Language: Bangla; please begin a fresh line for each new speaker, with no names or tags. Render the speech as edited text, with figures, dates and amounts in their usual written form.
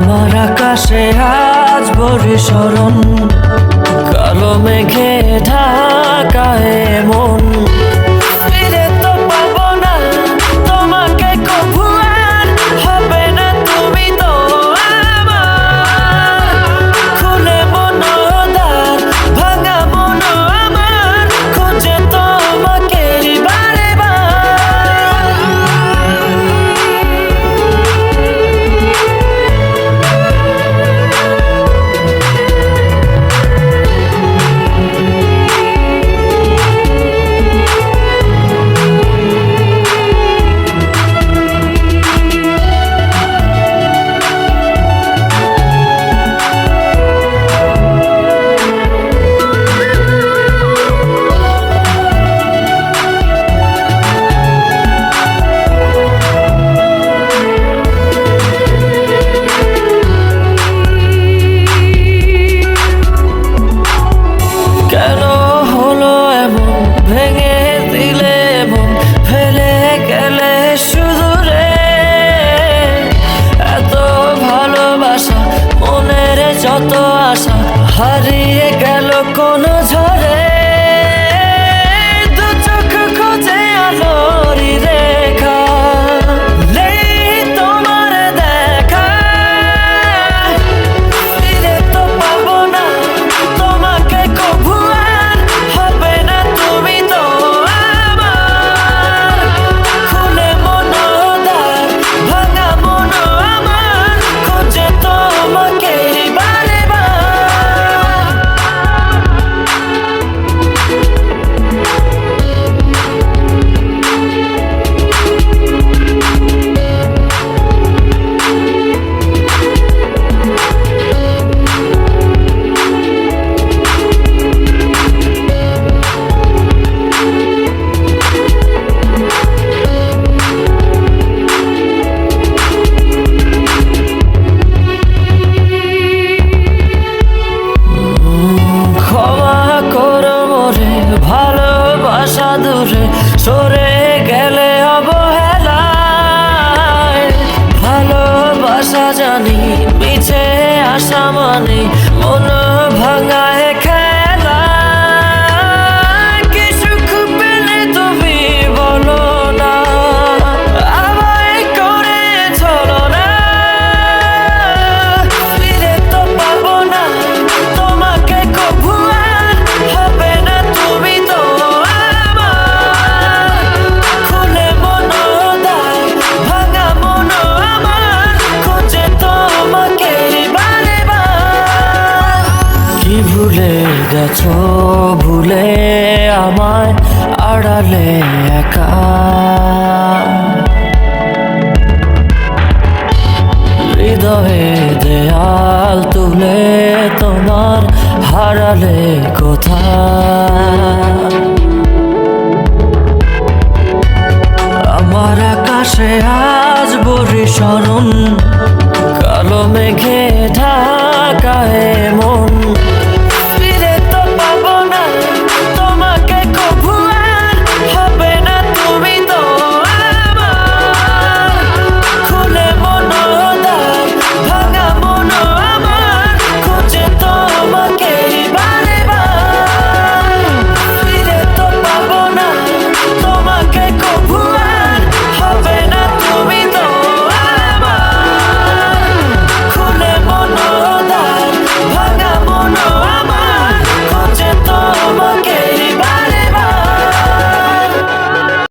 আমার আকাশে আজ বরিশরণ, কালো মেঘে ঢাকা মন। ফিরে তো পাবো না তোমাকে কভু, আর হবে না তুমি তো আমার। খুলে মনোদ্বার ভাঙা মন আমার, খোঁজে তোমাকে বারে বার। কেন হলো এমন, ভেঙে দিলে মন, ফেলে গেলে শুধু রে। এত ভালোবাসা, মনের যত আশা, হারিয়ে গেল কোন ঝড়ে। দু চোখ খোঁজে আলোর রেখা, নেই তোমার দেখা। ফিরে তো পাবো না তোমাকে কভু, আর হবে না তুমি তো আমার। খুলে মনোদ্বার ভাঙা মন আমার, খোঁজে তোমাকে বারে বার। ক্ষমা করো মোরে, ভালোবাসা দূরে সরে গেলে অবহেলায়। ভালোবাসা জানি মিছে আশা মানে, মন ভাঙায় খেলা। কি সুখ পেলে তুমি বলো না, আমায় করে চলো না। ফিরে তো পাবো না তোমাকে কভু, আর হবে না তুমি তো আমার। খুলে মনোদ্বার ভাঙা মন আমার, খোঁজে তোমাকে বারে বার। কি ভুলে গেছো, ভুলে আমায় আড়ালে একা। হৃদয়ে দেয়াল তুলে তোমার হারালে কোথায়। আমার আকাশে আজ বরিশরণ,